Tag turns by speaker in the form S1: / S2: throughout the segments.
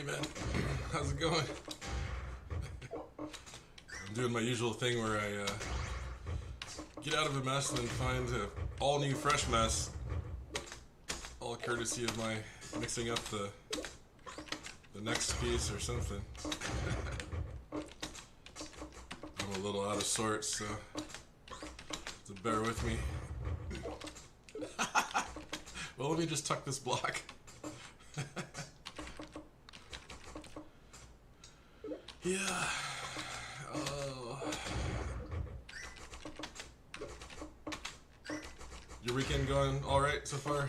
S1: man, how's it going? I'm doing my usual thing where I get out of a mess and then find an all new fresh mess, all courtesy of my mixing up the next piece or something. I'm a little out of sorts, so bear with me. Well, let me just tuck this block. Yeah. Oh. Your weekend going all right so far?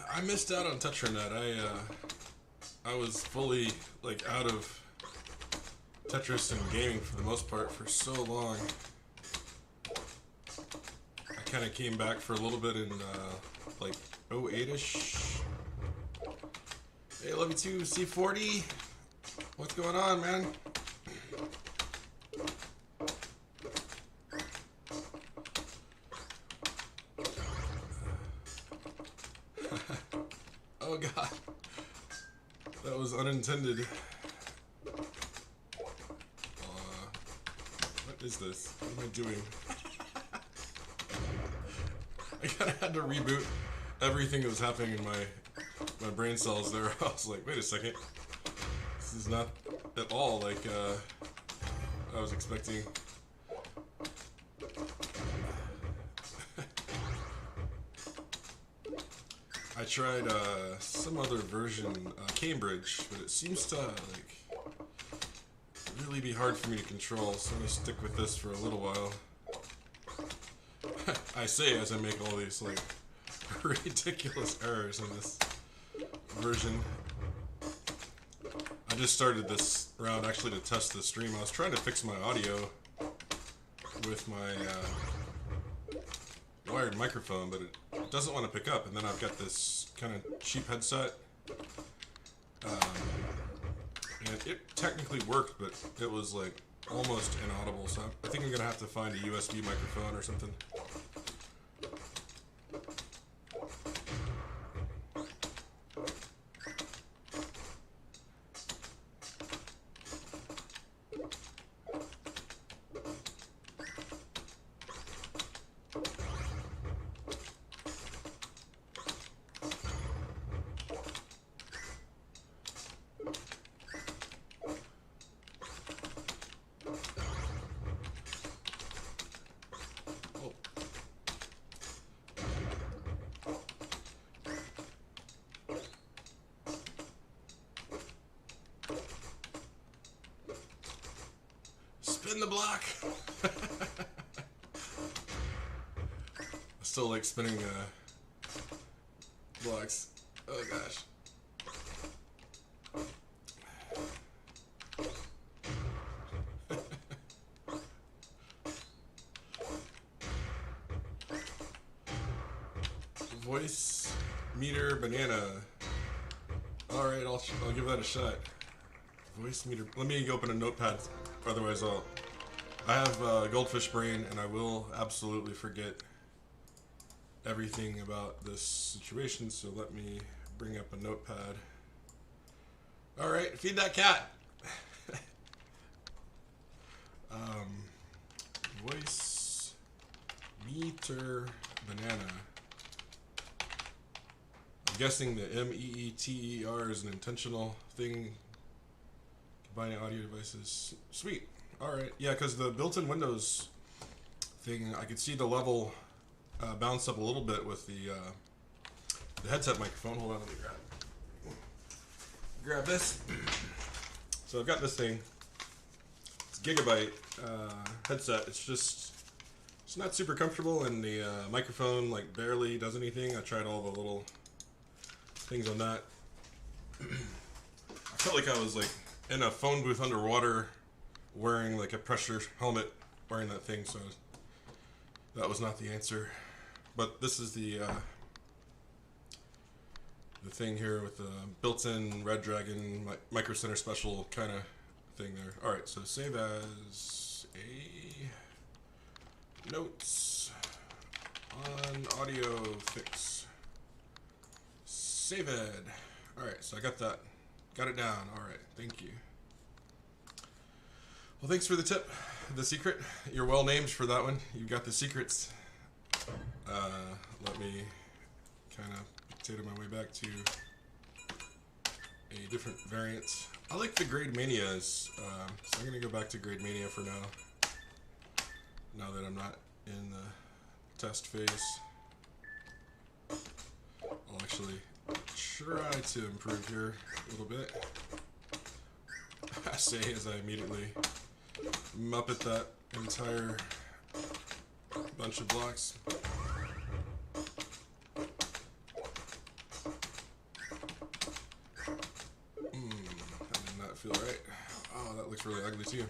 S1: I missed out on Tetranet. I was fully like out of Tetris and gaming for the most part for so long. I kind of came back for a little bit in like 08-ish. Hey, love you too, C40. What's going on, man? Oh god, that was unintended. What is this? What am I doing? I kind of had to reboot everything that was happening in my brain cells there. I was like, wait a second, this is not at all like I was expecting. I tried some other version, Cambridge, but it seems to like really be hard for me to control, so I'm gonna stick with this for a little while. I say as I make all these like ridiculous errors in this version. I just started this round actually to test the stream. I was trying to fix my audio with my wired microphone, but it doesn't want to pick up, and then I've got this kind of cheap headset, and it technically worked, but it was like almost inaudible, so I think I'm gonna have to find a USB microphone or something. Spin the block! I still like spinning blocks. Oh gosh. Voice meter banana. Alright, I'll give that a shot. Voice meter. Let me open a notepad. Otherwise, I have goldfish brain, and I will absolutely forget everything about this situation. So let me bring up a notepad. All right, feed that cat. Voice meter banana. I'm guessing the MEETER is an intentional thing. Combining audio devices. Sweet. Alright. Yeah, because the built-in Windows thing, I could see the level bounce up a little bit with the headset microphone. Hold on, let me grab this. So I've got this thing. It's a gigabyte headset. It's not super comfortable, and the microphone like barely does anything. I tried all the little things on that. I felt like I was like in a phone booth underwater wearing like a pressure helmet, wearing that thing, so that was not the answer. But this is the thing here with the built-in Red Dragon Micro Center special kind of thing there. Alright, so save as a notes on audio fix. Save ed. Alright, so I got that. Got it down. Alright, thank you. Well, thanks for the tip. The secret. You're well named for that one. You got the secrets. Let me kind of potato my way back to a different variant. I like the Grade Manias, so I'm going to go back to Grade Mania for now. Now that I'm not in the test phase. I'll actually try to improve here a little bit. I say as I immediately muppet that entire bunch of blocks. That did not feel right. Oh, that looks really ugly too.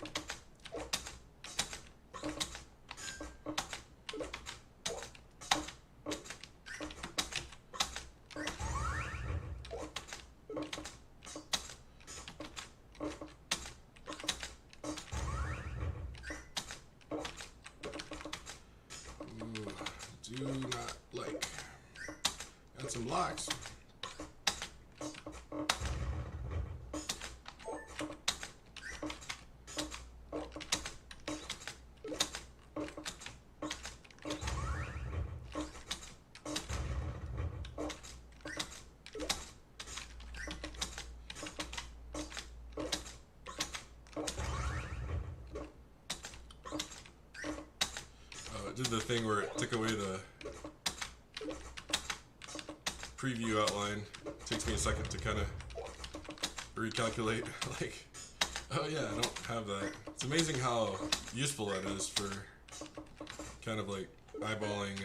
S1: Do not like. Got some blocks. Did the thing where it took away the preview outline. It takes me a second to kind of recalculate, like, oh yeah, I don't have that. It's amazing how useful that is for kind of like eyeballing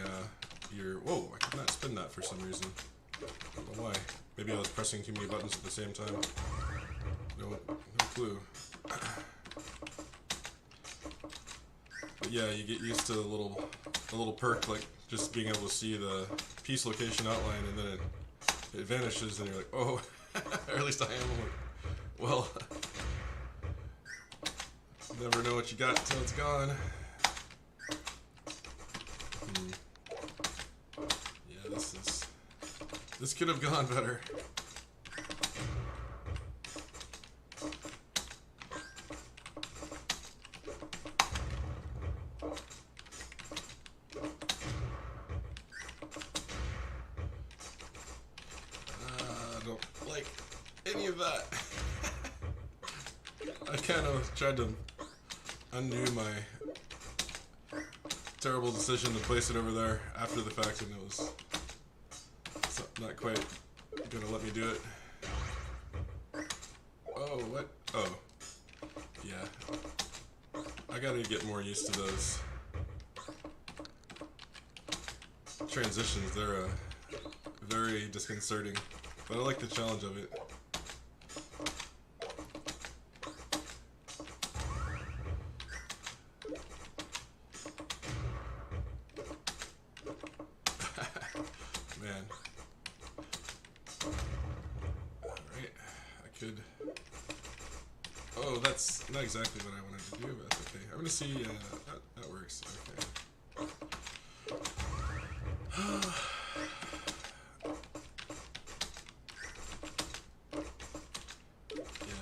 S1: your, whoa, I could not spin that for some reason. I don't know why. Maybe I was pressing too many buttons at the same time. No clue. But yeah, you get used to a little perk, like just being able to see the piece location outline, and then it vanishes, and you're like, oh, or at least I am. I'm like, well, never know what you got until it's gone. Yeah, this could have gone better. Like any of that. I kind of tried to undo my terrible decision to place it over there after the fact, and it was not quite gonna let me do it. Oh, what? Oh, yeah. I gotta get more used to those transitions. They're very disconcerting. But I like the challenge of it. Man. Alright, I could... Oh, that's not exactly what I wanted to do, but that's okay. I'm gonna see, that works. Okay.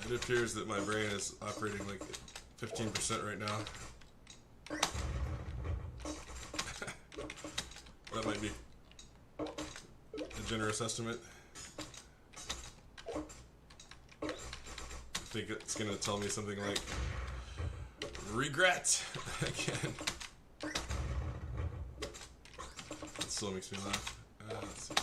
S1: It appears that my brain is operating like 15% right now. That might be a generous estimate. I think it's going to tell me something like, regret again. That still makes me laugh. Let's see.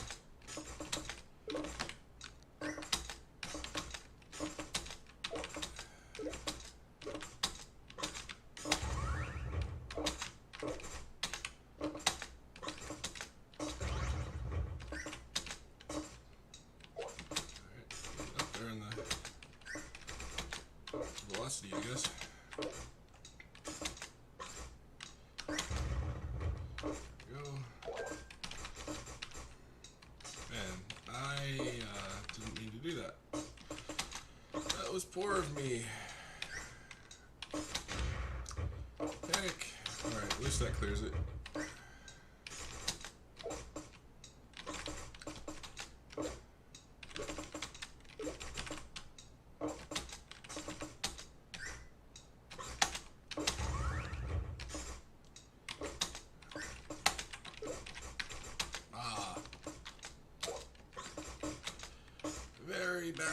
S1: velocity, I guess. Go. Man, I didn't mean to do that. That was poor of me. Heck. Alright, at least that clears it. Very bad.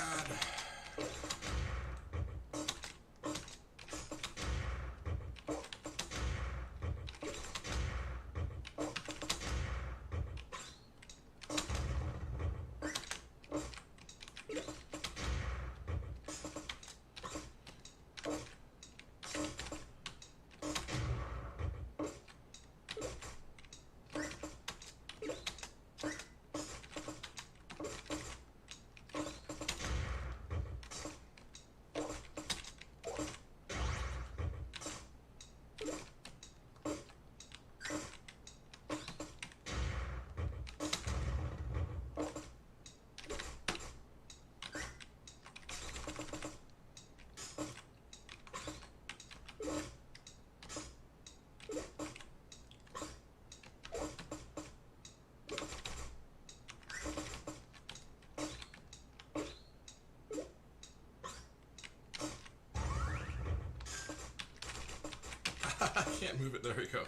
S1: I can't move it. There we go.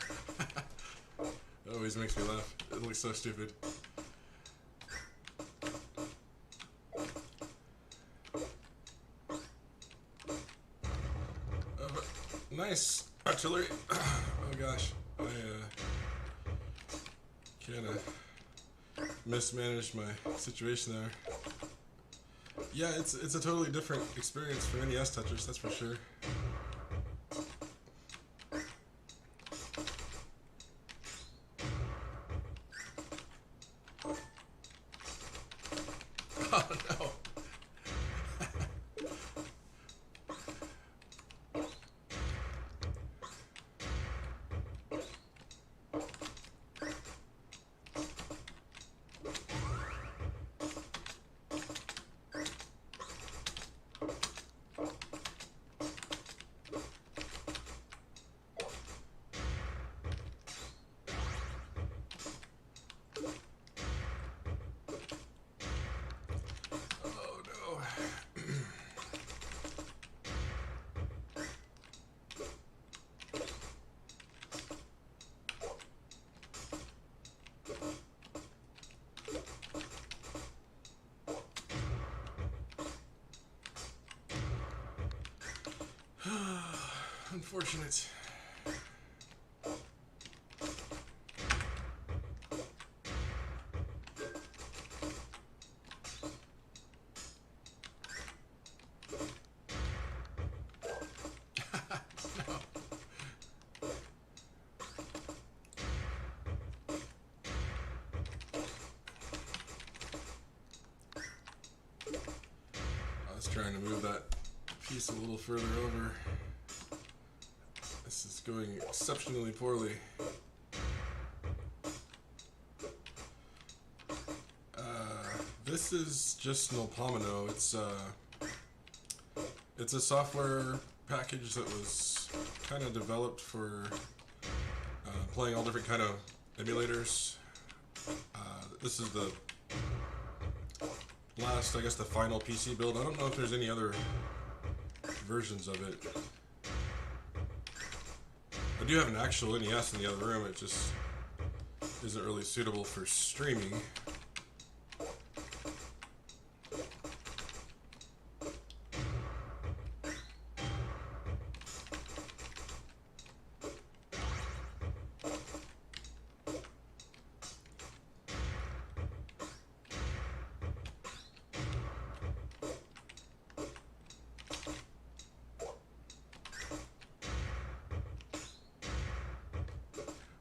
S1: It always makes me laugh. It looks so stupid. Nice artillery. Oh gosh, I kind of mismanaged my situation there. Yeah, it's a totally different experience for NES touchers, that's for sure. Oh no. Unfortunate. I was trying to move that piece a little further over. This is going exceptionally poorly. This is just NullPomino. It's a software package that was kind of developed for playing all different kind of emulators. This is the last, I guess, the final PC build. I don't know if there's any other versions of it. I do have an actual NES in the other room, it just isn't really suitable for streaming.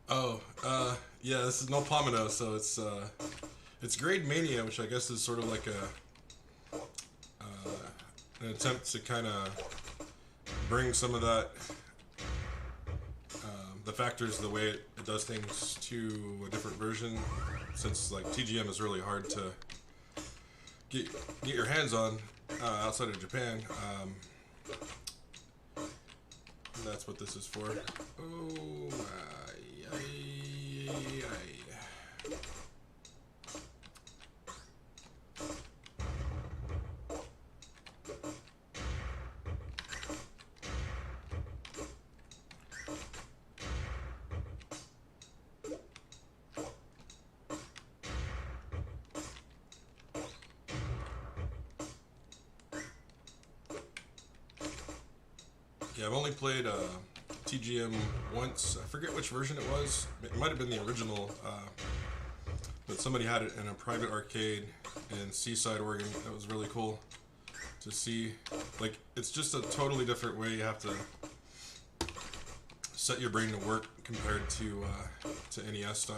S1: Oh, yeah, this is NullPomino, so it's Grade Mania, which I guess is sort of like an attempt to kind of bring some of that, the factors, the way it does things to a different version, since like TGM is really hard to get your hands on outside of Japan. That's what this is for. Oh, yeah, I've only played TGM once. I forget which version it was. It might have been the original, but somebody had it in a private arcade in Seaside, Oregon. That was really cool to see. Like, it's just a totally different way you have to set your brain to work compared to NES style.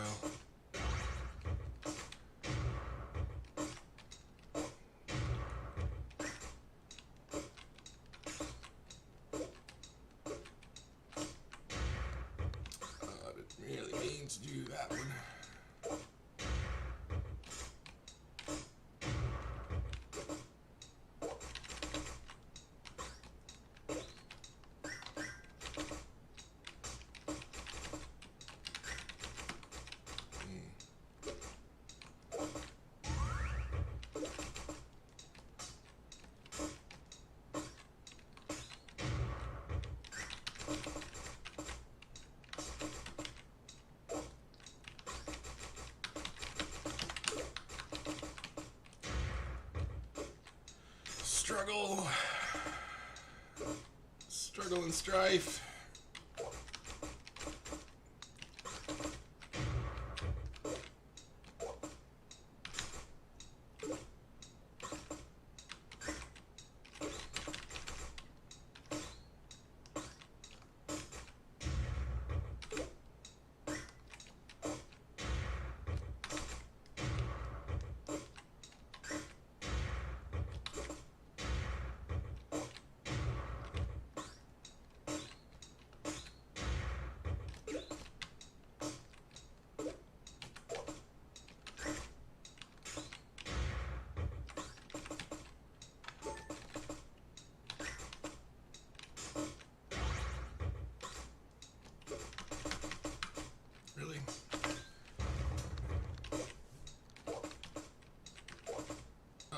S1: To do that one. Struggle and strife.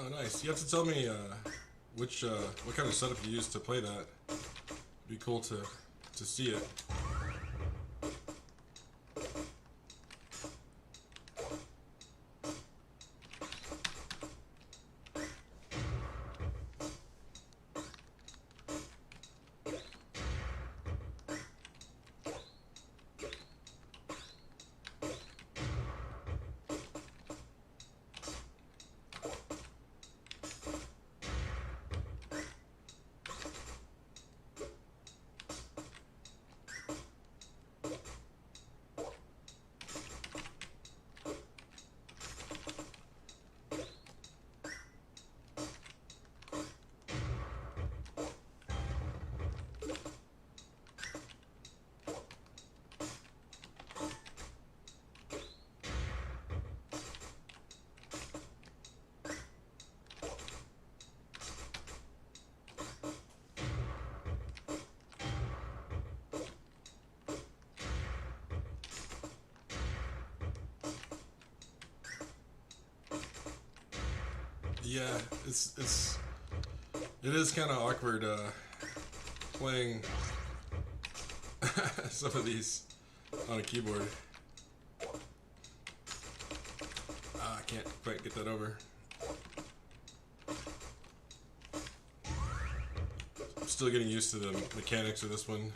S1: Oh, nice. You have to tell me what kind of setup you use to play that. It'd be cool to see it. Yeah, it is kind of awkward playing some of these on a keyboard. I can't quite get that over. I'm still getting used to the mechanics of this one.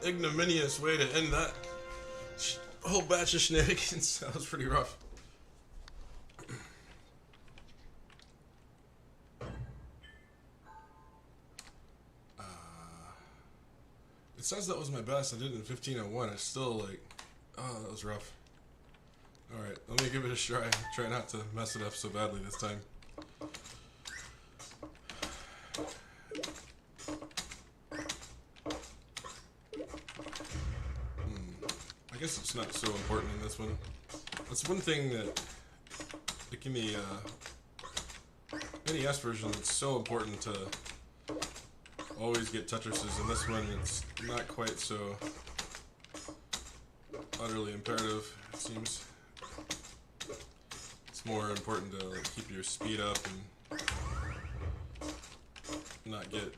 S1: ignominious way to end that whole batch of shenanigans. That was pretty rough. It says that was my best. I did it in 1501. It's still like, oh, that was rough. Alright, let me give it a try. Try not to mess it up so badly this time. I guess it's not so important in this one. That's one thing that, like in the NES version, it's so important to always get Tetrises. In this one, it's not quite so utterly imperative, it seems. It's more important to like, keep your speed up and not get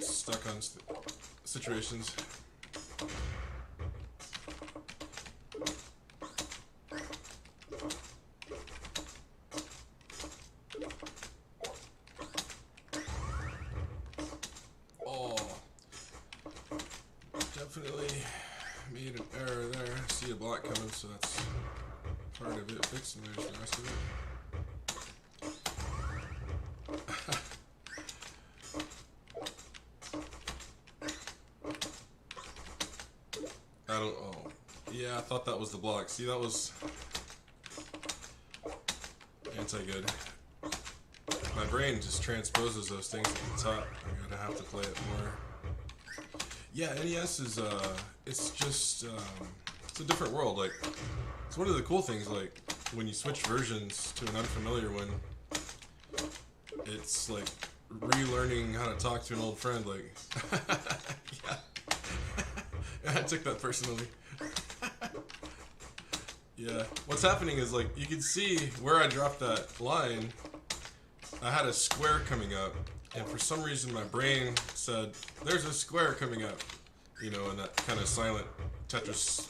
S1: stuck on situations. Definitely made an error there. I see a block coming, so that's part of it fixed, and there's the rest of it. I don't. Oh, yeah. I thought that was the block. See, that was anti-good. My brain just transposes those things at the top. I'm gonna have to play it more. Yeah, NES is, it's just, it's a different world. Like, it's one of the cool things, like, when you switch versions to an unfamiliar one, it's like relearning how to talk to an old friend, like, yeah. I took that personally. Yeah, what's happening is, like, you can see where I dropped that line, I had a square coming up. And for some reason, my brain said, "There's a square coming up," you know, in that kind of silent Tetris,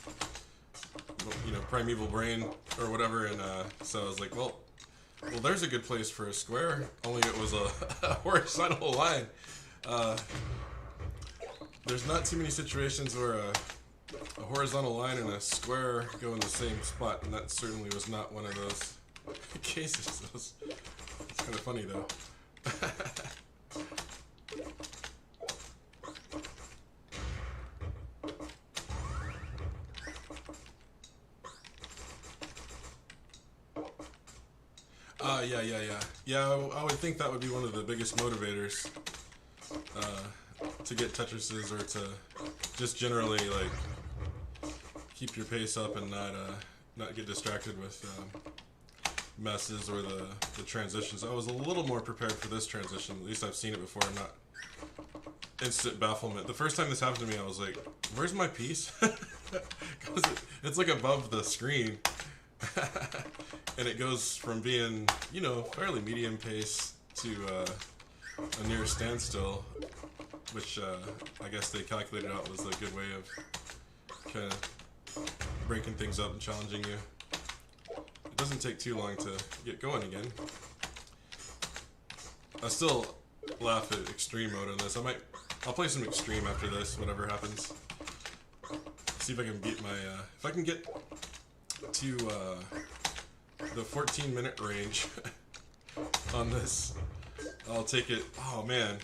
S1: you know, primeval brain or whatever. And so I was like, "Well, there's a good place for a square." Only it was a horizontal line. There's not too many situations where a horizontal line and a square go in the same spot, and that certainly was not one of those cases. It's kind of funny though. Yeah, I would think that would be one of the biggest motivators to get Tetrises, or to just generally like keep your pace up and not get distracted with messes or the transitions. I was a little more prepared for this transition. At least I've seen it before. I'm not instant bafflement. The first time this happened to me, I was like, "Where's my piece?" Because it's like above the screen. And it goes from being, you know, fairly medium pace to a near standstill, which I guess they calculated out was a good way of kind of breaking things up and challenging you. It doesn't take too long to get going again. I still laugh at extreme mode on this. I'll play some extreme after this, whatever happens. See if I can beat my, if I can get to the 14-minute range on this, I'll take it. Oh man,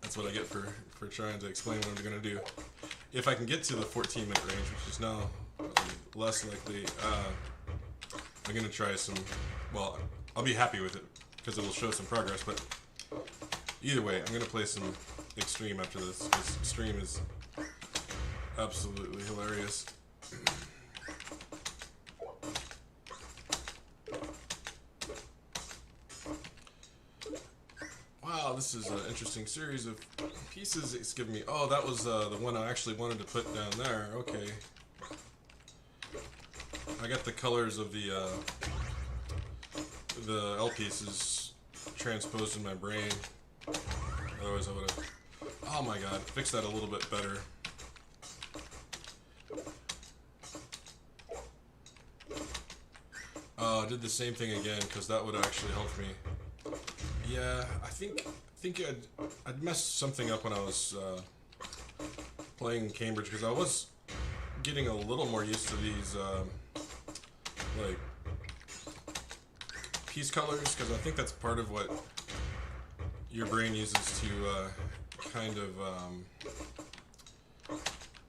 S1: that's what I get for trying to explain what I'm gonna do. If I can get to the 14-minute range, which is now less likely, I'm gonna try some. Well, I'll be happy with it because it will show some progress. But either way, I'm gonna play some extreme after this, because extreme is absolutely hilarious. Wow, this is an interesting series of pieces it's given me. Oh, that was the one I actually wanted to put down there. Okay. I got the colors of the L pieces transposed in my brain. Otherwise I would have... Oh my god, fix that a little bit better. Did the same thing again, because that would actually help me. Yeah, I think I'd messed something up when I was playing Cambridge because I was getting a little more used to these like piece colors, because I think that's part of what your brain uses to kind of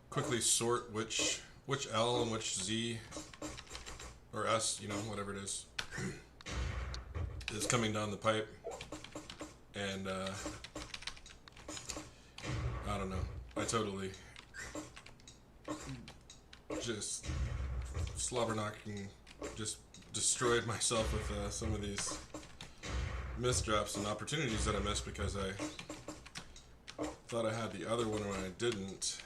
S1: quickly sort which L and which Z or S, you know, whatever it is coming down the pipe. And I don't know, I totally just slobber knocking, just destroyed myself with some of these misdrops and opportunities that I missed because I thought I had the other one when I didn't.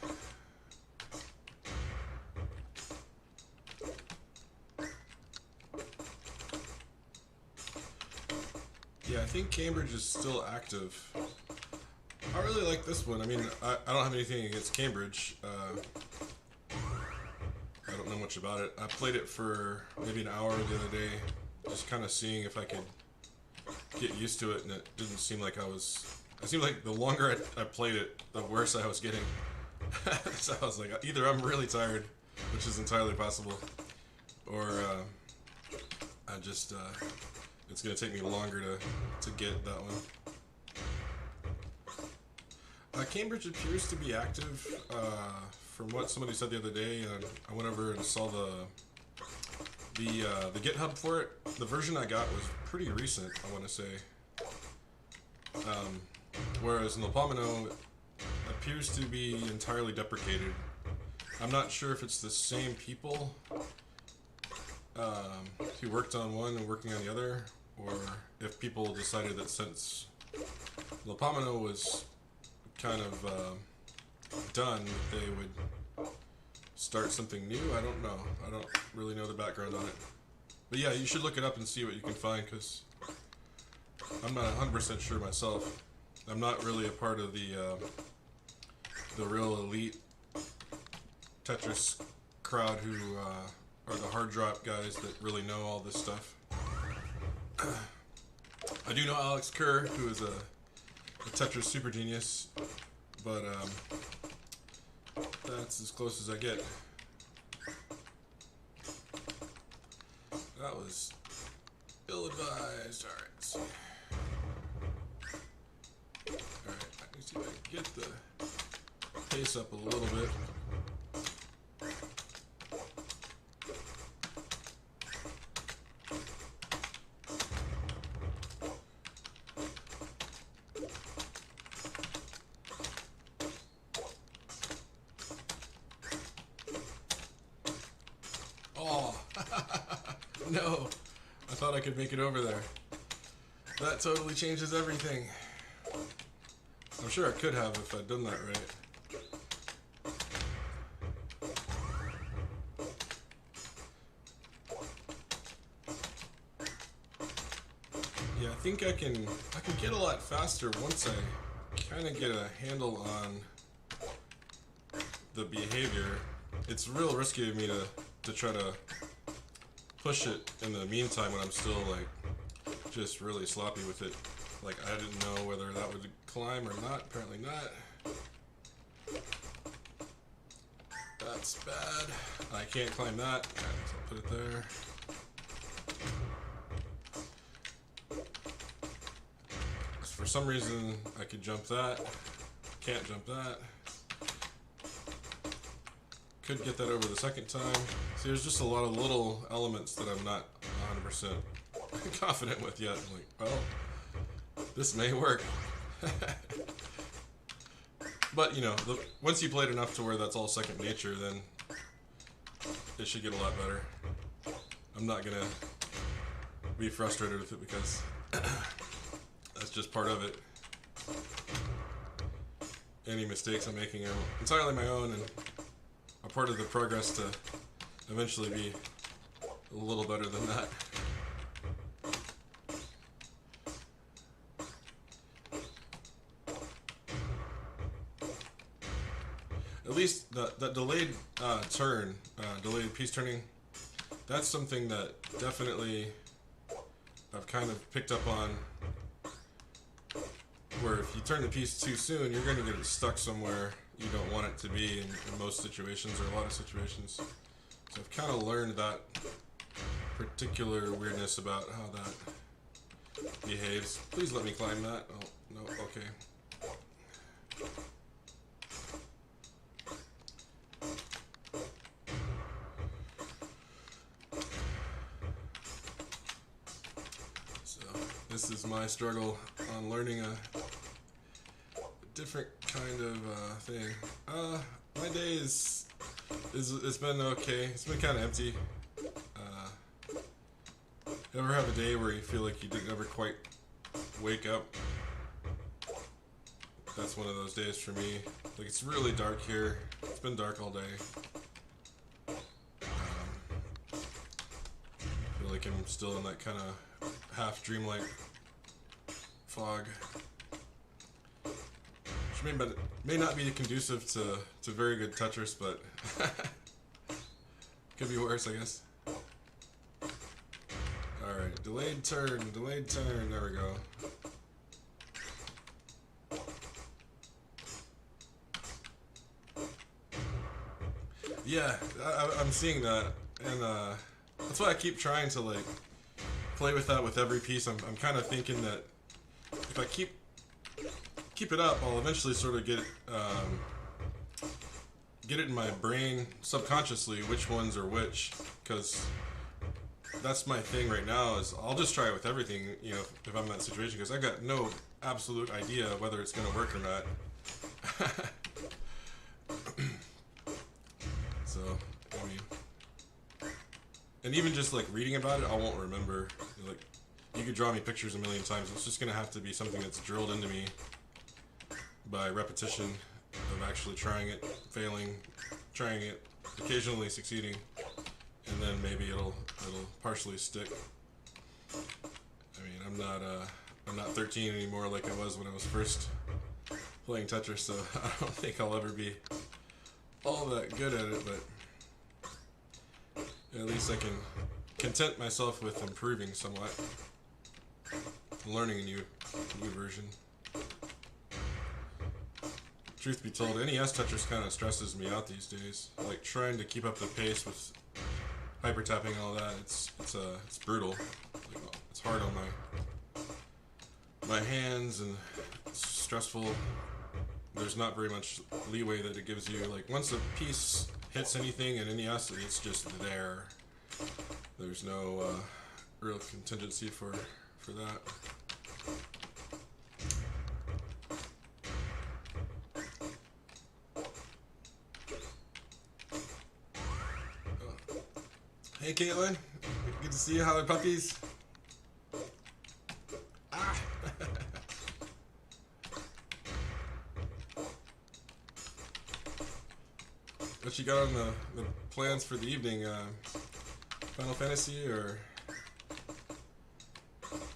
S1: Yeah, I think Cambridge is still active. I really like this one. I mean, I don't have anything against Cambridge. I don't know much about it. I played it for maybe an hour the other day, just kind of seeing if I could get used to it, and it didn't seem like I was... It seemed like the longer I played it, the worse I was getting. So I was like, either I'm really tired, which is entirely possible, or I just... it's going to take me longer to get that one. Cambridge appears to be active, from what somebody said the other day. I went over and saw the GitHub for it. The version I got was pretty recent, I want to say. Whereas NullPomino appears to be entirely deprecated. I'm not sure if it's the same people who worked on one and working on the other, or if people decided that since NullPomino was kind of done, they would start something new. I don't know. I don't really know the background on it. But yeah, you should look it up and see what you can find, because I'm not 100% sure myself. I'm not really a part of the real elite Tetris crowd who are the hard drop guys that really know all this stuff. I do know Alex Kerr, who is a Tetris super genius, but that's as close as I get. That was ill-advised. Alright, let's see. Alright, let me see if I can get the pace up a little bit. No, I thought I could make it over there. That totally changes everything. I'm sure I could have if I'd done that right. Yeah, I think I can get a lot faster once I kind of get a handle on the behavior. It's real risky of me to try to push it in the meantime when I'm still like just really sloppy with it. Like, I didn't know whether that would climb or not. Apparently not. That's bad. I can't climb that. Okay, so I'll put it there. For some reason I could jump that. Can't jump that. Could get that over the second time. See, there's just a lot of little elements that I'm not 100% confident with yet. I'm like, well, this may work. But, you know, once you played enough to where that's all second nature, then it should get a lot better. I'm not going to be frustrated with it because that's just part of it. Any mistakes I'm making are entirely my own and a part of the progress to eventually be a little better than that. At least that delayed delayed piece turning, that's something that definitely I've kind of picked up on, where if you turn the piece too soon, you're going to get it stuck somewhere you don't want it to be in most situations or a lot of situations. So I've kind of learned that particular weirdness about how that behaves. Please let me climb that. Oh, no, okay. So this is my struggle on learning a different kind of thing. My day it's been okay. It's been kind of empty. Ever have a day where you feel like you didn't ever quite wake up? That's one of those days for me. Like, it's really dark here. It's been dark all day. I feel like I'm still in that kind of half dreamlike fog. Which may not be conducive to very good Tetris, but could be worse, I guess. Alright, delayed turn, there we go. Yeah, I'm seeing that, and that's why I keep trying to like play with that with every piece. I'm kind of thinking that if I keep it up, I'll eventually sort of get it in my brain subconsciously which ones are which, because that's my thing right now. Is I'll just try it with everything, you know, if I'm in that situation, because I got no absolute idea whether it's gonna work or not. So, I mean, and even just like reading about it, I won't remember. Like, you could draw me pictures a million times. It's just gonna have to be something that's drilled into me by repetition of actually trying it, failing, trying it, occasionally succeeding, and then maybe it'll partially stick. I mean, I'm not 13 anymore like I was when I was first playing Tetris, so I don't think I'll ever be all that good at it, but at least I can content myself with improving somewhat, learning a new version. Truth be told, NES Tetris kind of stresses me out these days. Like, trying to keep up the pace with hyper tapping and all that, it's brutal. Like, it's hard on my hands, and it's stressful. There's not very much leeway that it gives you. Like, once a piece hits anything in NES, it's just there. There's no real contingency for that. Hey Caitlin, good to see you. How are puppies? Ah. What you got on the plans for the evening? Final Fantasy or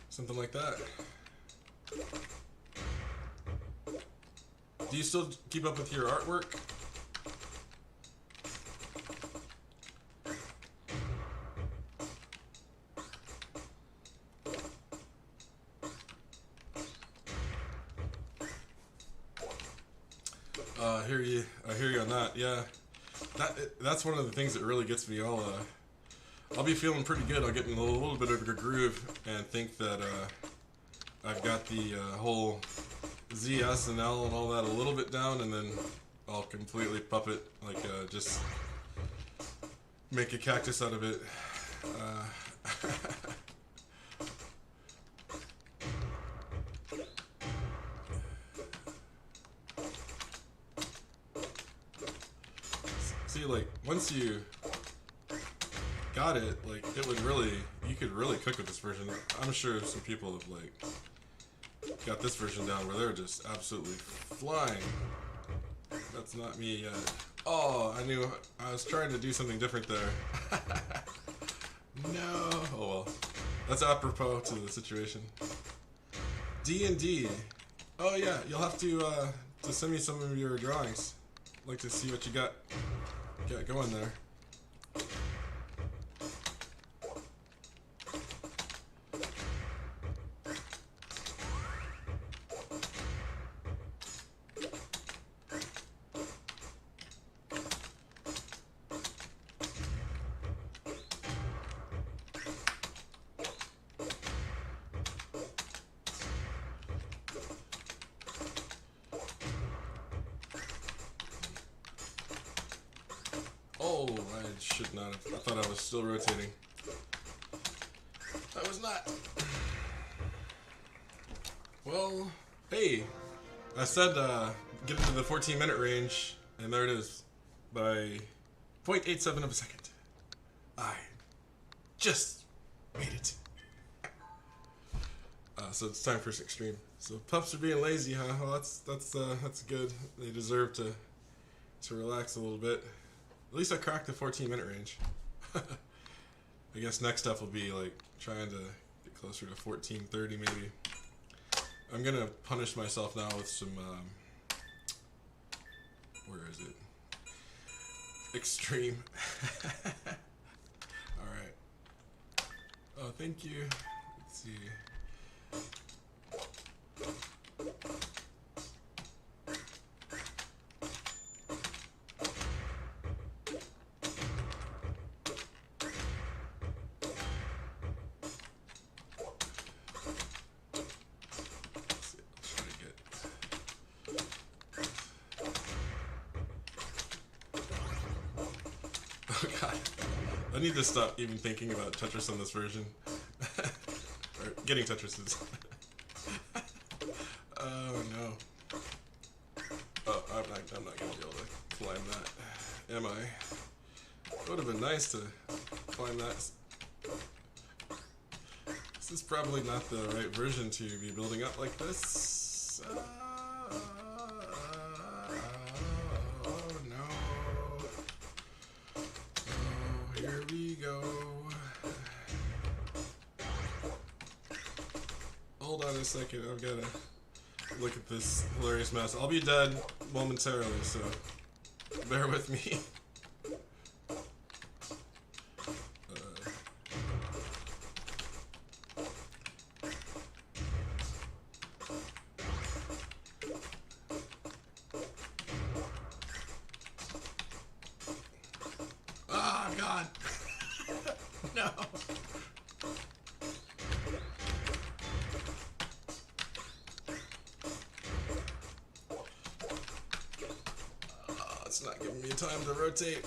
S1: something like that? Do you still keep up with your artwork? I hear you on that. Yeah, that's one of the things that really gets me. I'll be feeling pretty good. I'll get in a little bit of a groove and think that I've got the whole Z, S, and L and all that a little bit down, and then I'll completely puppet, like just make a cactus out of it. See, like, once you got it, like, you could really cook with this version. I'm sure some people have, like, got this version down where they're just absolutely flying. That's not me yet. Oh, I was trying to do something different there. No. Oh well. That's apropos to the situation. D&D. Oh yeah, you'll have to send me some of your drawings. I'd like to see what you got going there. should not have. I thought I was still rotating. I was not. Well, hey, I said get into the 14-minute range, and there it is, by 0.87 of a second. I just made it. So it's time for extreme. So pups are being lazy, huh? Well, that's good. They deserve to relax a little bit. At least I cracked the 14-minute range. I guess next step will be like trying to get closer to 14:30 maybe. I'm gonna punish myself now with some where is it? Extreme. Alright. Oh, thank you. Let's see. Oh god. I need to stop even thinking about Tetris on this version. Or getting Tetrises. Oh no. Oh, I'm not gonna be able to climb that. Am I? It would have been nice to climb that. This is probably not the right version to be building up like this. Oh no. Here we go. Hold on a second, I've gotta look at this hilarious mess. I'll be dead momentarily, so bear with me. Oh god. No. It's not giving me time to rotate.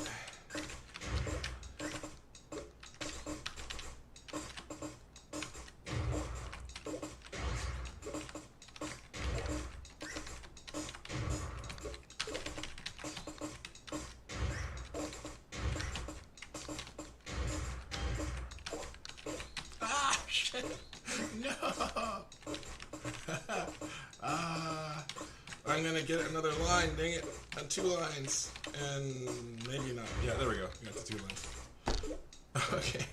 S1: Ah, shit. No. I'm gonna get another line, dang it. On 2 lines. And maybe not. Yeah, there we go. We got the 2 lines. Okay.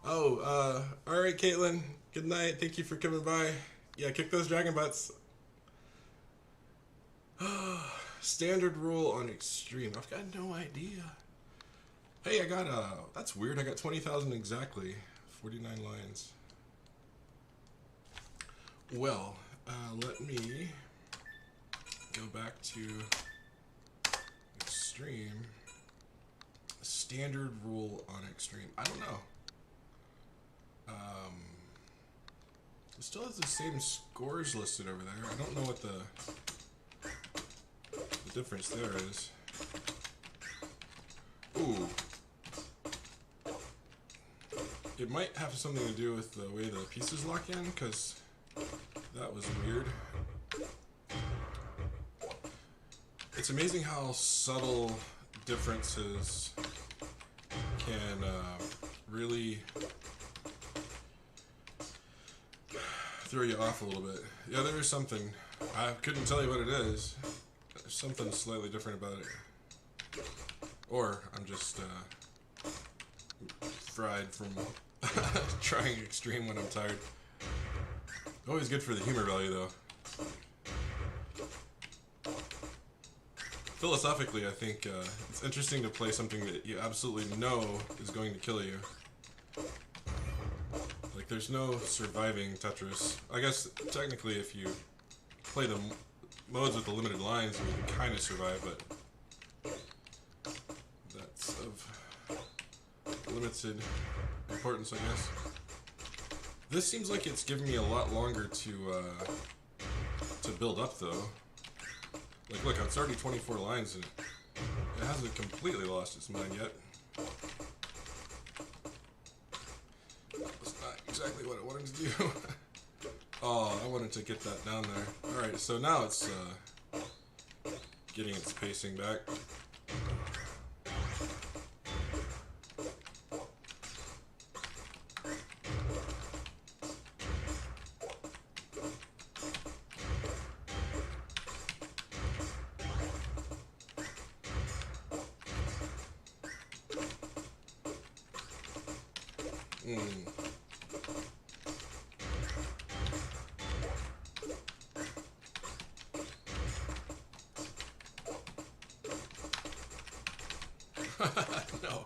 S1: Oh, alright, Caitlin. Good night. Thank you for coming by. Yeah, kick those dragon butts. Standard rule on extreme. I've got no idea. Hey, I got, that's weird. I got 20,000 exactly. 49 lines. Well, let me go back to extreme. Standard rule on extreme. I don't know. It still has the same scores listed over there. I don't know what the difference there is. Ooh. It might have something to do with the way the pieces lock in, because that was weird. It's amazing how subtle differences can really throw you off a little bit. Yeah, there is something. I couldn't tell you what it is. There's something slightly different about it. Or I'm just fried from trying extreme when I'm tired. Always good for the humor value, though. Philosophically, I think it's interesting to play something that you absolutely know is going to kill you. Like, there's no surviving Tetris. I guess, technically, if you play the modes with the limited lines, you can kind of survive, but that's of limited importance, I guess. This seems like it's giving me a lot longer to build up, though. Like, look, it's already 24 lines, and it hasn't completely lost its mind yet. going to do? Oh, I wanted to get that down there. Alright, so now it's getting its pacing back. No.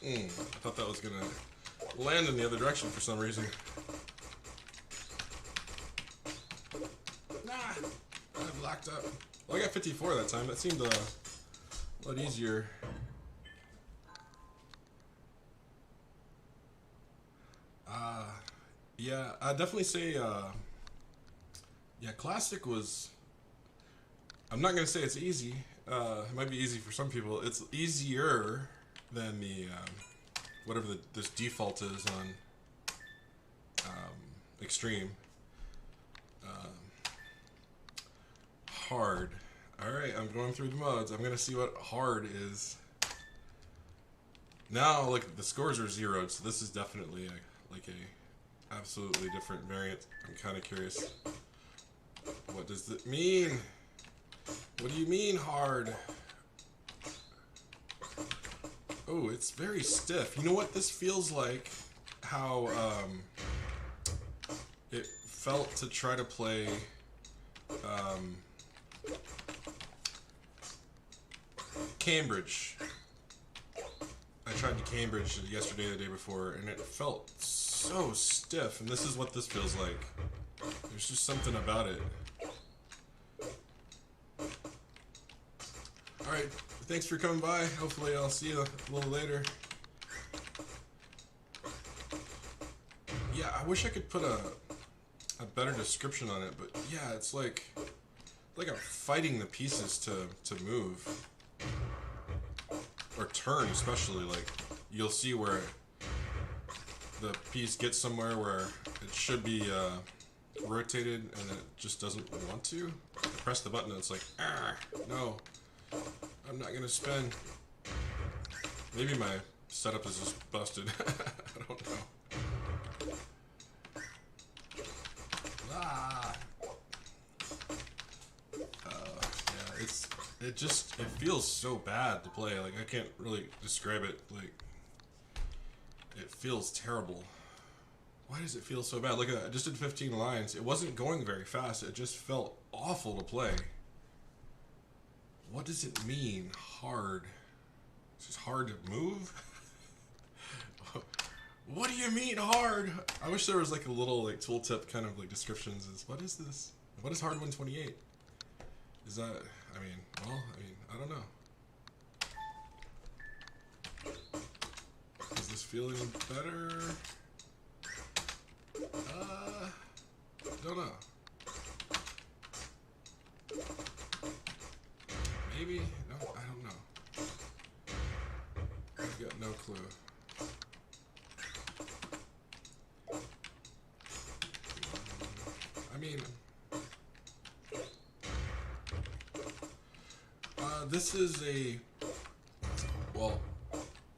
S1: I thought that was gonna land in the other direction for some reason. Nah, I'm locked up. Well, I got 54 that time. That seemed a lot easier. Yeah, I'd definitely say, yeah, Classic was, I'm not going to say it's easy. It might be easy for some people. It's easier than the, whatever this default is on Extreme. Hard. Alright, I'm going through the modes. I'm going to see what hard is. Now, like, the scores are zeroed, so this is definitely like a absolutely different variant. I'm kind of curious. What does it mean? What do you mean hard? Oh, it's very stiff. You know what this feels like? How it felt to try to play Cambridge. I tried to Cambridge yesterday, the day before, and it felt so stiff, and this is what this feels like. There's just something about it. Alright, thanks for coming by. Hopefully I'll see you a little later. Yeah, I wish I could put a better description on it, but yeah, it's like I'm fighting the pieces to move. Or turn, especially. Like, you'll see where the piece gets somewhere where it should be rotated and it just doesn't want to. I press the button and it's like, ah, no, I'm not gonna spin. Maybe my setup is just busted. I don't know. Ah. Yeah, it feels so bad to play. Like, I can't really describe it. Like, it feels terrible. Why does it feel so bad? Look at that. I just did 15 lines. It wasn't going very fast. It just felt awful to play. What does it mean, hard? It's just hard to move? What do you mean hard? I wish there was like a little like tooltip kind of like descriptions. What is this? What is hard 128? Is that, I mean, well, I don't know. Is this feeling better? Don't know. Maybe? No, I don't know. I've got no clue. I mean, this is a, well,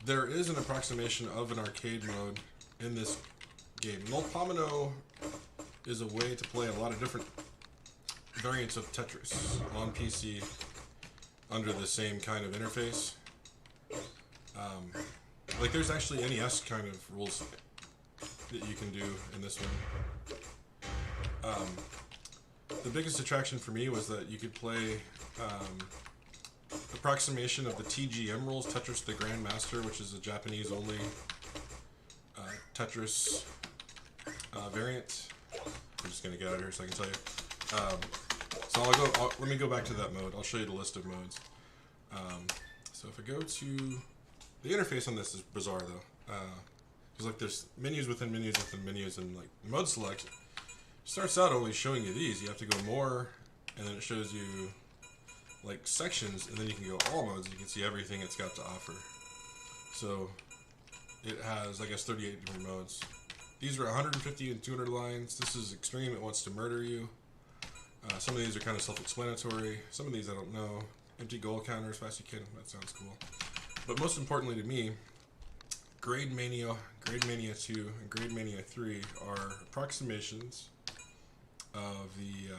S1: there is an approximation of an arcade mode in this game. NullPomino is a way to play a lot of different variants of Tetris on PC under the same kind of interface. Like, there's actually NES kind of rules that you can do in this one. The biggest attraction for me was that you could play approximation of the TGM rules, Tetris the Grandmaster, which is a Japanese-only Tetris variant. I'm just gonna get out of here so I can tell you. So let me go back to that mode. I'll show you the list of modes. So if I go to, the interface on this is bizarre though. Because like there's menus within menus within menus, and like mode select starts out only showing you these. You have to go more, and then it shows you like sections, and then you can go all modes, and you can see everything it's got to offer. So it has, I guess, 38 different modes. These are 150 and 200 lines. This is extreme. It wants to murder you. Some of these are kind of self-explanatory. Some of these I don't know. Empty goal counter as fast as you can. That sounds cool. But most importantly to me, Grade Mania 2, and Grade Mania 3 are approximations of the...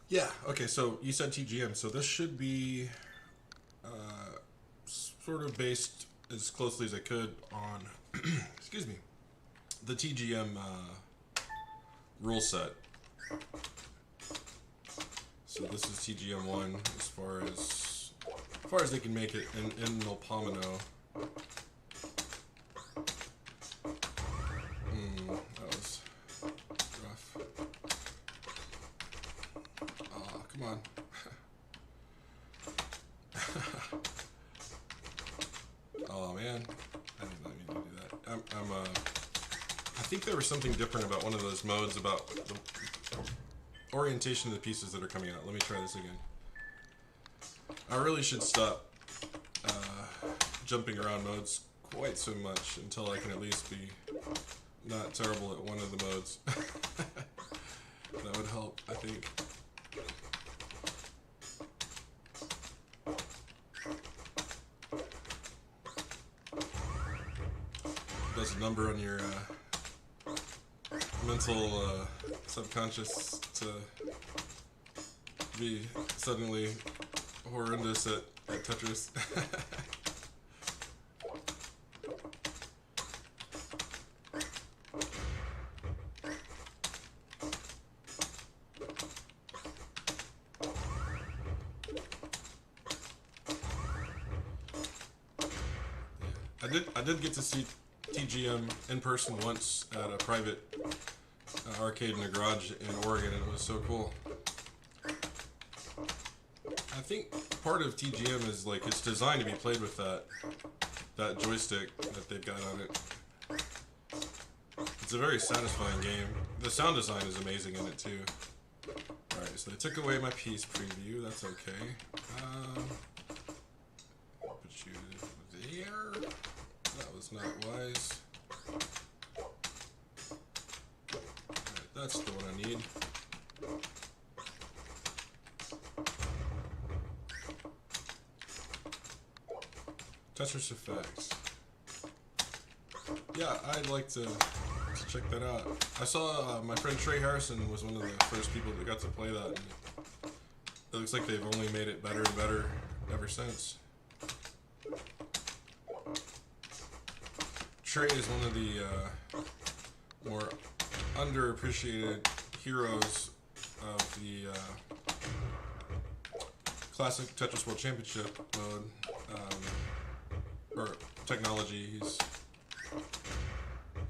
S1: yeah, okay, so you said TGM, so this should be sort of based as closely as I could on, excuse me, the TGM rule set. So this is TGM 1 as far as they can make it in NullPomino. That was rough. Oh, come on. Oh man, I did not mean to do that. I think there was something different about one of those modes about the orientation of the pieces that are coming out. Let me try this again. I really should stop jumping around modes quite so much until I can at least be not terrible at one of the modes. That would help, I think. Does a number on your mental subconscious to be suddenly horrendous at Tetris. I did get to see TGM in person once at a private arcade in a garage in Oregon, and it was so cool. I think part of TGM is like it's designed to be played with that joystick that they've got on it. It's a very satisfying game. The sound design is amazing in it too. Alright, so they took away my piece preview. That's okay. Put you there. That was not wise. Alright, that's the one I need. Tetris effects. Yeah, I'd like to check that out. I saw my friend Trey Harrison was one of the first people that got to play that. And it looks like they've only made it better and better ever since. Trey is one of the more underappreciated heroes of the classic Tetris World Championship mode, or technology. He's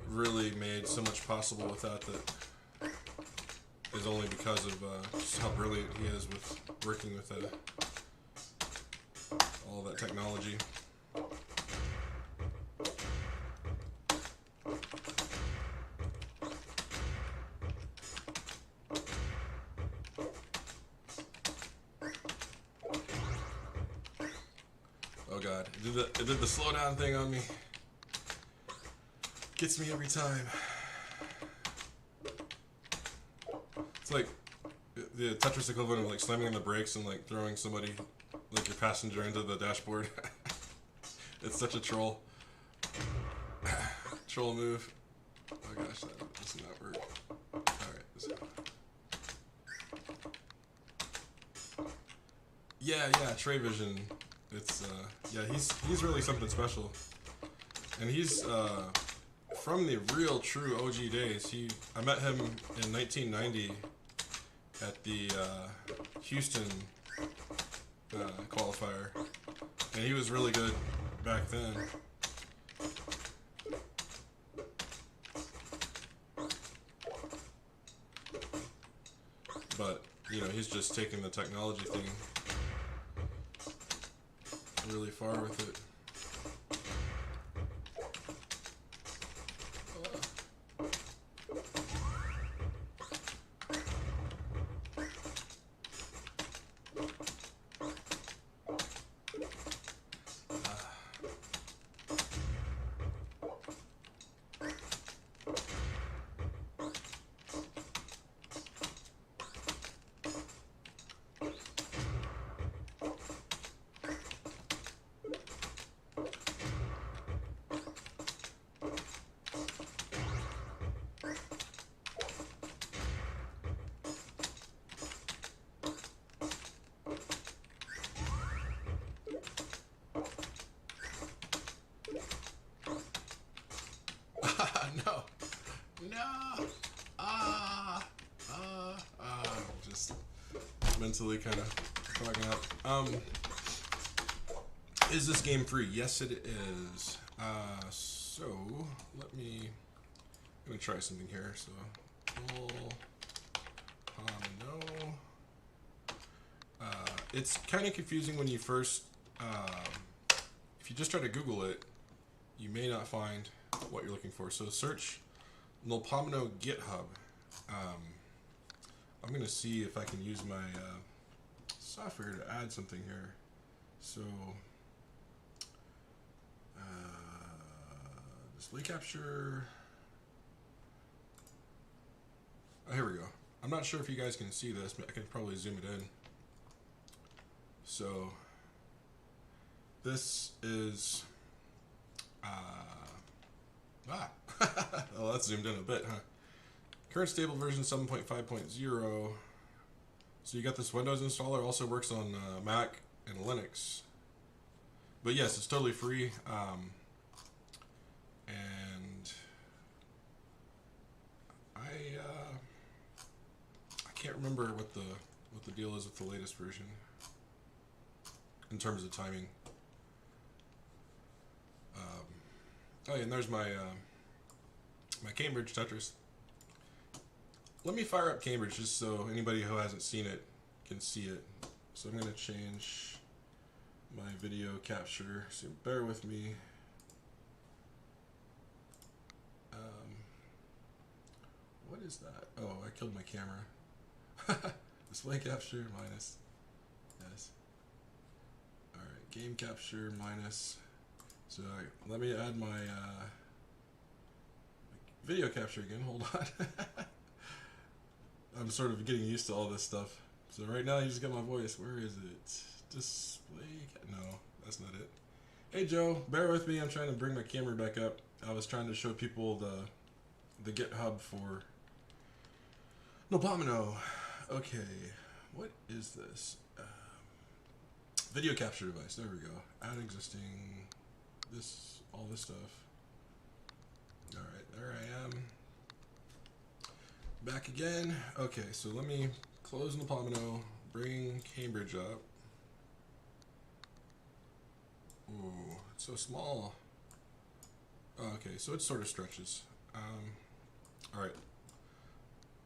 S1: really made so much possible with that is only because of just how brilliant he is with working with all that technology. Oh god, it did the slow down thing on me. Gets me every time. It's like the Tetris equivalent of like slamming on the brakes and like throwing somebody, like your passenger, into the dashboard. It's such a troll move. Oh gosh, that does not work. Alright, so. Yeah, Trey Vision. It's yeah, he's really something special. And he's from the real true OG days. I met him in 1990 at the Houston qualifier, and he was really good back then. But you know, he's just taking the technology thing really far with it. no! Just mentally kind of fogging out. Is this game free? Yes, it is. So let me. I'm gonna try something here. So, NullPomino. It's kind of confusing when you first. If you just try to Google it, you may not find what you're looking for. So search NullPomino GitHub. I'm gonna see if I can use my software to add something here. So. Display capture. Oh, here we go. I'm not sure if you guys can see this, but I can probably zoom it in. So this is well, that's zoomed in a bit, huh? Current stable version 7.5.0. So you got this Windows installer, also works on Mac and Linux. But yes, it's totally free. And I can't remember what the deal is with the latest version in terms of timing. Oh yeah, and there's my my Cambridge Tetris. Let me fire up Cambridge just so anybody who hasn't seen it can see it. So I'm going to change my video capture, so bear with me. What is that? Oh, I killed my camera. Display capture minus. Yes. Alright, game capture minus. So let me add my video capture again. Hold on. I'm sort of getting used to all this stuff. So right now you just got my voice. Where is it? Display. No, that's not it. Hey Joe, bear with me. I'm trying to bring my camera back up. I was trying to show people the GitHub for NullPomino. Okay, what is this? Video capture device. There we go. Add existing. All this stuff. All right, there I am. Back again. Okay, so let me close NullPomino. Bring Cambridge up. Ooh, it's so small. Oh, okay, so it sort of stretches. All right.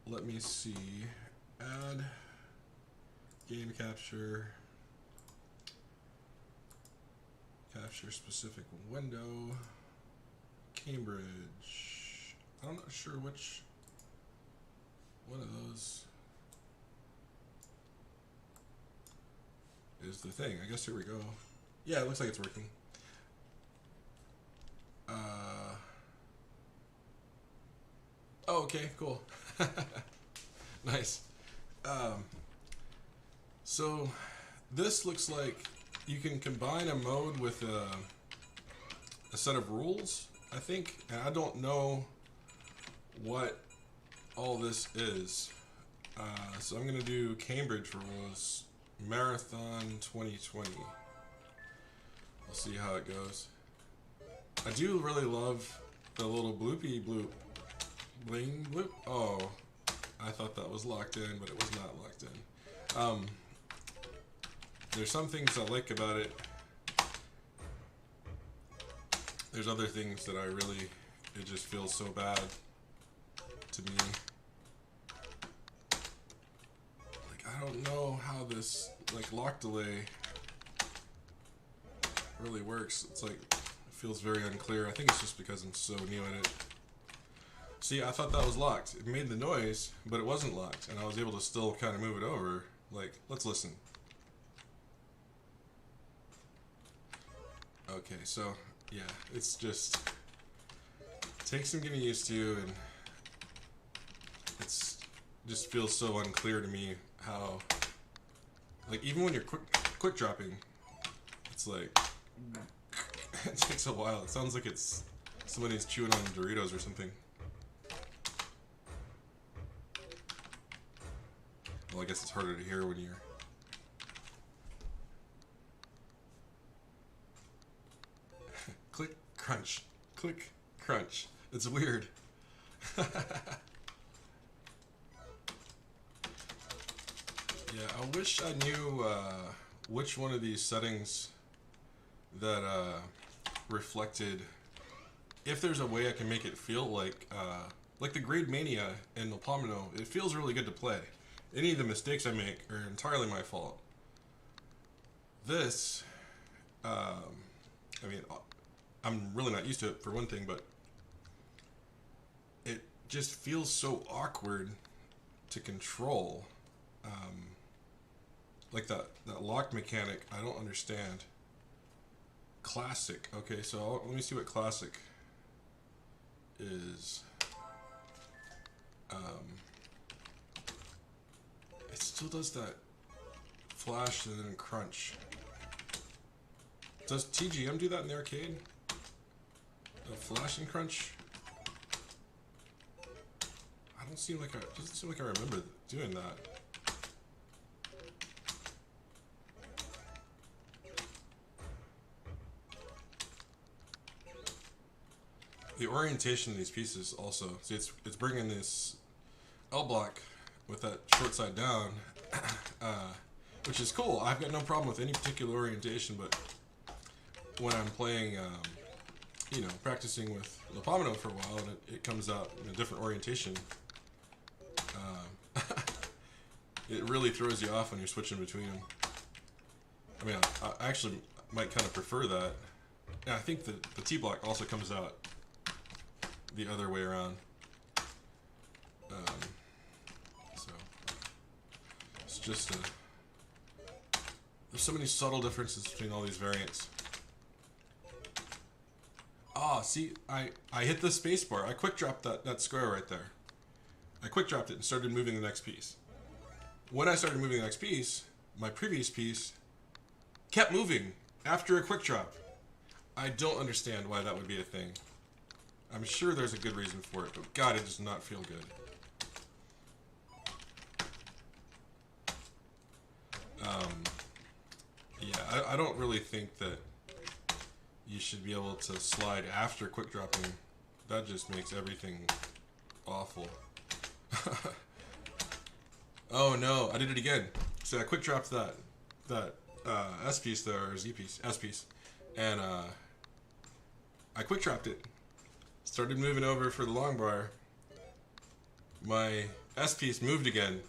S1: Let me see. Add game capture. Capture specific window. Cambridge. I'm not sure which one of those is the thing. I guess here we go. Yeah, it looks like it's working. Oh, okay, cool. Nice. So this looks like you can combine a mode with a set of rules, I think. And I don't know what all this is. So I'm going to do Cambridge rules, Marathon 2020. We'll see how it goes. I do really love the little bloopy bloop. Bling bloop. Oh, I thought that was locked in, but it was not locked in. There's some things I like about it. There's other things that it just feels so bad to me. Like, I don't know how this, like, lock delay really works. It's like, it feels very unclear. I think it's just because I'm so new at it. See, I thought that was locked. It made the noise, but it wasn't locked, and I was able to still kind of move it over. Like, let's listen. Okay, so, yeah, it's just, it takes some getting used to, and it's just feels so unclear to me how, like, even when you're quick dropping, it's like, it takes a while. It sounds like it's somebody's chewing on Doritos or something. Well, I guess it's harder to hear when you're... Click, crunch. Click, crunch. It's weird. Yeah, I wish I knew which one of these settings that reflected. If there's a way I can make it feel like the Grade Mania in NullPomino, it feels really good to play. Any of the mistakes I make are entirely my fault. This, I mean, I'm really not used to it for one thing, but it just feels so awkward to control. Like that lock mechanic, I don't understand. Classic. Okay, so let me see what classic is. It still does that flash and then crunch. Does TGM do that in the arcade? The flash and crunch? I don't seem like doesn't seem like I remember doing that. The orientation of these pieces also. See, it's bringing this L block with that short side down, which is cool. I've got no problem with any particular orientation, but when I'm playing, you know, practicing with NullPomino for a while, and it comes out in a different orientation, it really throws you off when you're switching between them. I mean, I actually might kind of prefer that. And I think the T block also comes out the other way around. So it's just there's so many subtle differences between all these variants. Ah, see, I hit the space bar. I quick dropped that square right there. I quick dropped it and started moving the next piece. When I started moving the next piece, my previous piece kept moving after a quick drop. I don't understand why that would be a thing. I'm sure there's a good reason for it, but God, it does not feel good. Yeah, I don't really think that you should be able to slide after quick dropping. That just makes everything awful. Oh no, I did it again. So I quick dropped that S piece there, or Z piece, S piece, and I quick dropped it. Started moving over for the long bar. My S piece moved again.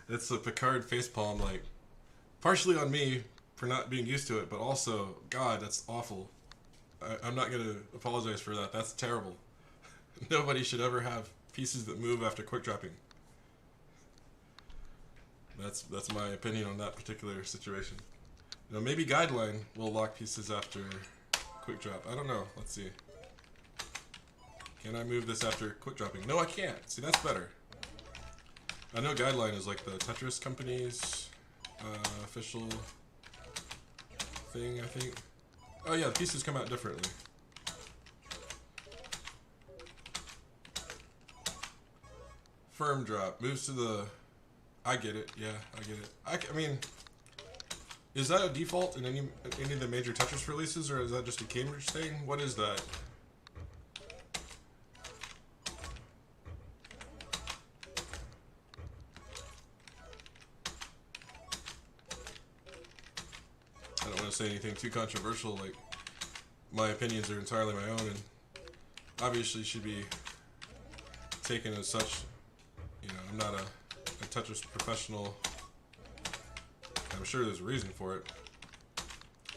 S1: It's a Picard facepalm, like, partially on me for not being used to it, but also, God, that's awful. I'm not going to apologize for that. That's terrible. Nobody should ever have pieces that move after quick dropping. That's my opinion on that particular situation. You know, maybe Guideline will lock pieces after quick drop. I don't know. Let's see. Can I move this after quick dropping? No, I can't. See, that's better. I know Guideline is like the Tetris company's official thing, I think. Oh yeah, the pieces come out differently. Firm drop. Moves to the... I get it. Yeah, I get it. I mean... Is that a default in any of the major Tetris releases, or is that just a Cambridge thing? What is that? I don't want to say anything too controversial, like, my opinions are entirely my own, and obviously should be taken as such. You know, I'm not a Tetris professional. I'm sure there's a reason for it.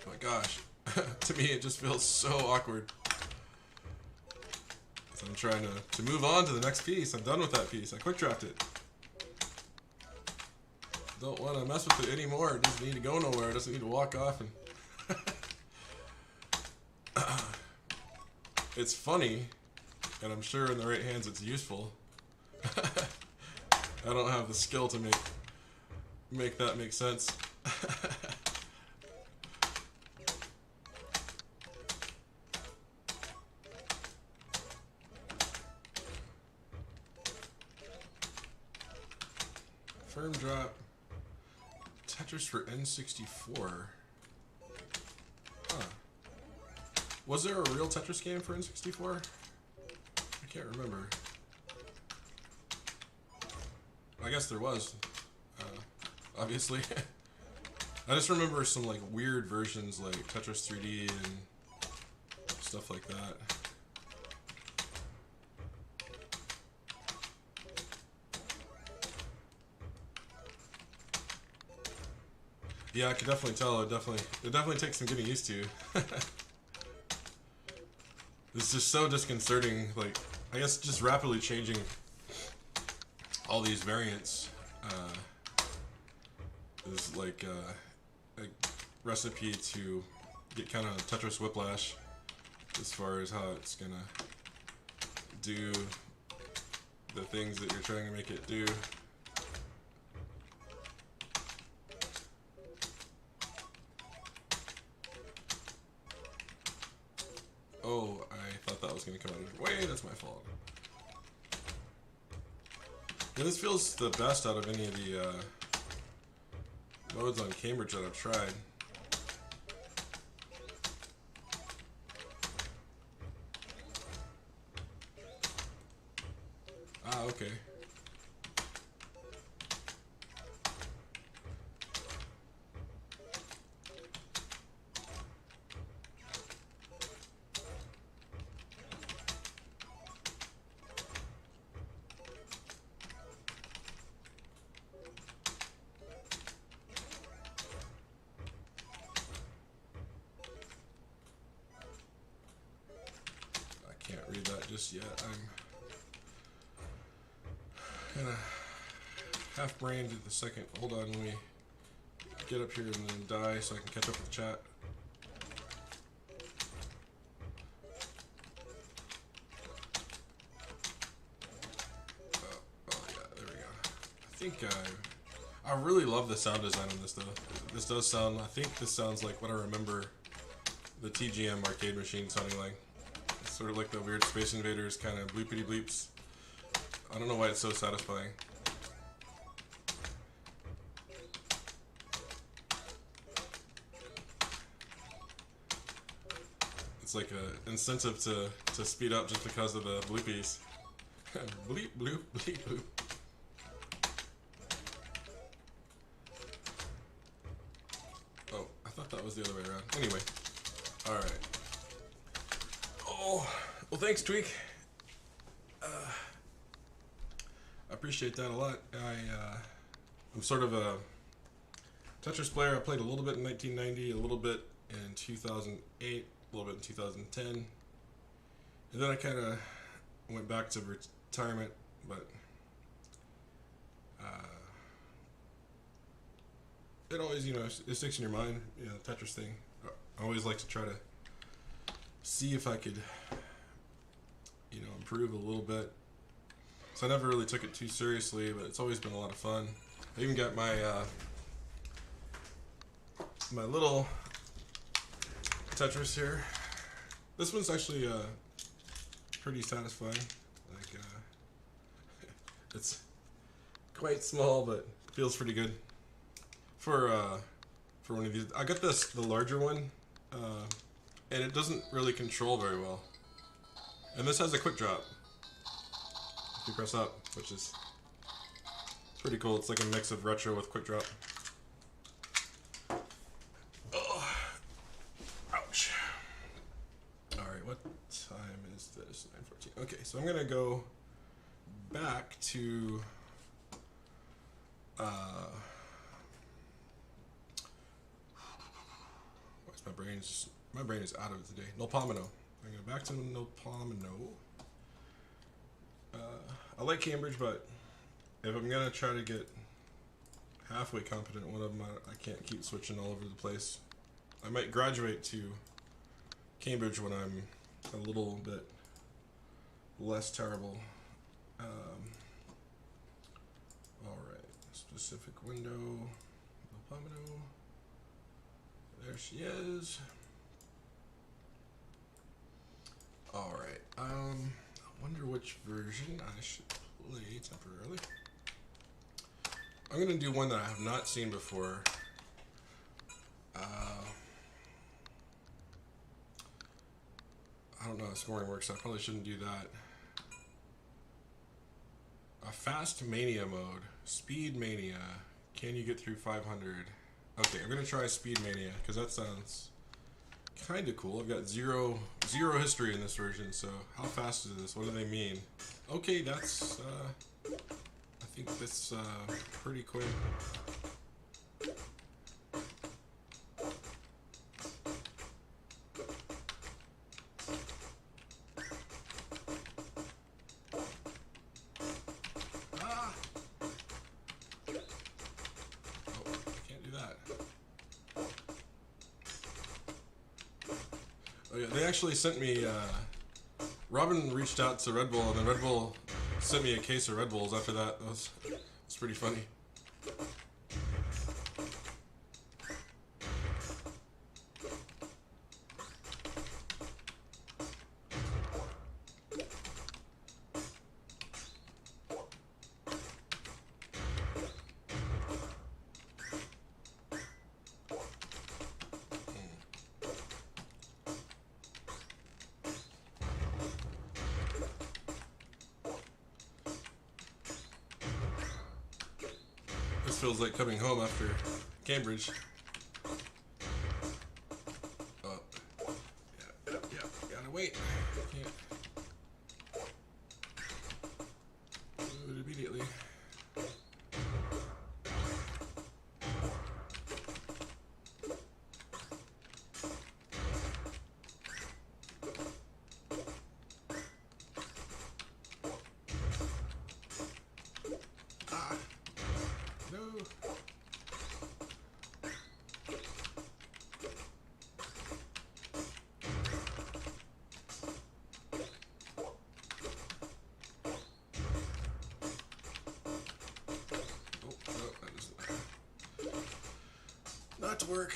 S1: But gosh, to me it just feels so awkward. So I'm trying to move on to the next piece. I'm done with that piece. I quick dropped it. Don't want to mess with it anymore. It doesn't need to go nowhere. It doesn't need to walk off. And it's funny, and I'm sure in the right hands it's useful. I don't have the skill to make that make sense. Firm drop. Tetris for N64. Huh. Was there a real Tetris game for N64? can't remember. I guess there was, obviously. I just remember some like weird versions like Tetris 3D and stuff like that. Yeah, I could definitely tell. It definitely takes some getting used to. It's just so disconcerting. Like, I guess just rapidly changing all these variants is like a recipe to get kind of Tetris whiplash as far as how it's gonna do the things that you're trying to make it do. Oh, I thought that was going to come out of the way. That's my fault. Yeah, this feels the best out of any of the modes on Cambridge that I've tried. Ah, okay. Can't read that just yet. I'm kind of half-brained at the second. Hold on, let me get up here and then die so I can catch up with the chat. Oh yeah, there we go. I think I really love the sound design on this though. This does sound, I think this sounds like what I remember the TGM arcade machine sounding like. Sort of like the weird Space Invaders kind of bleepity bleeps. I don't know why it's so satisfying. It's like an incentive to speed up just because of the bleepies. Bleep bloop bleep bloop. Oh, I thought that was the other way around. Anyway, all right. Oh, well, thanks, Tweak. I appreciate that a lot. I'm sort of a Tetris player. I played a little bit in 1990, a little bit in 2008, a little bit in 2010, and then I kind of went back to retirement. But it always, you know, it sticks in your mind. You know, the Tetris thing. I always like to try to see if I could, you know, improve a little bit. So I never really took it too seriously, but it's always been a lot of fun. I even got my my little Tetris here. This one's actually pretty satisfying. Like it's quite small, but feels pretty good for one of these. I got the larger one. And it doesn't really control very well. And this has a quick drop. If you press up, which is pretty cool. It's like a mix of retro with quick drop. Oh. Ouch. Alright, what time is this? 9:14. Okay, so I'm gonna go back to what's my brain is out of it today. NullPomino. I'm going back to NullPomino. I like Cambridge, but if I'm going to try to get halfway competent at one of them, I can't keep switching all over the place. I might graduate to Cambridge when I'm a little bit less terrible. Alright, specific window. NullPomino. There she is. Alright, I wonder which version I should play temporarily. I'm going to do one that I have not seen before. I don't know how scoring works, so I probably shouldn't do that. A fast mania mode. Speed mania. Can you get through 500? Okay, I'm gonna try speed mania because that sounds kind of cool. I've got zero history in this version, so how fast is this? What do they mean? Okay, that's I think that's pretty quick. Oh yeah, they actually sent me. Robin reached out to Red Bull, and then Red Bull sent me a case of Red Bulls after that. It's pretty funny. This feels like coming home after Cambridge. Oh, yeah, gotta wait. Can't do it immediately. Not to work.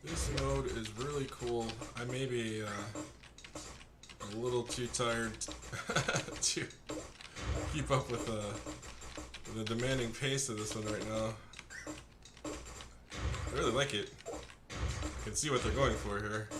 S1: This mode is really cool. I may be a little too tired to keep up with the demanding pace of this one right now. I really like it. I can see what they're going for here.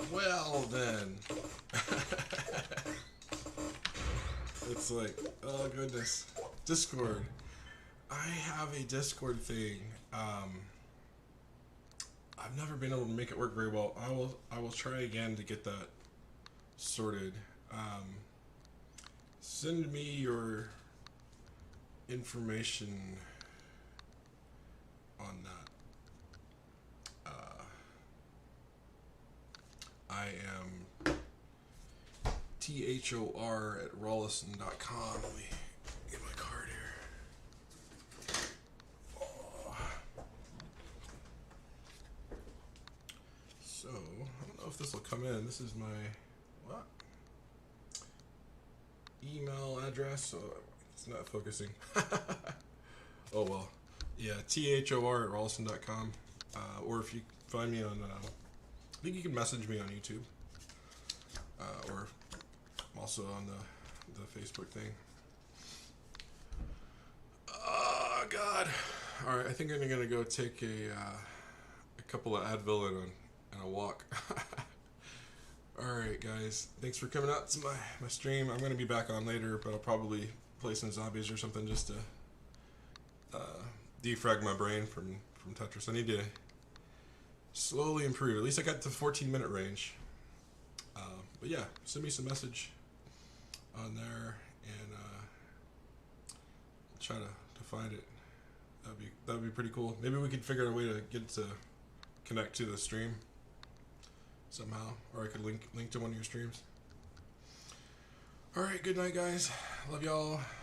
S1: Well then. It's like, oh goodness. Discord. I have a Discord thing. I've never been able to make it work very well. I will try again to get that sorted. Send me your information on that. I am THOR@Rollison.com. Let me get my card here. Oh. So, I don't know if this will come in. This is my email address. So it's not focusing. Oh well. Yeah, THOR@Rollison.com. Or if you find me on... I think you can message me on YouTube, or also on the Facebook thing. Oh God! All right, I think I'm gonna go take a couple of Advil and a walk. All right, guys, thanks for coming out to my stream. I'm gonna be back on later, but I'll probably play some zombies or something just to defrag my brain from Tetris. I need to slowly improve. At least I got the 14-minute range. But yeah, send me some message on there, and I'll try to find it. That'd be pretty cool. Maybe we could figure out a way to get it to connect to the stream somehow, or I could link to one of your streams. All right, good night, guys. Love y'all.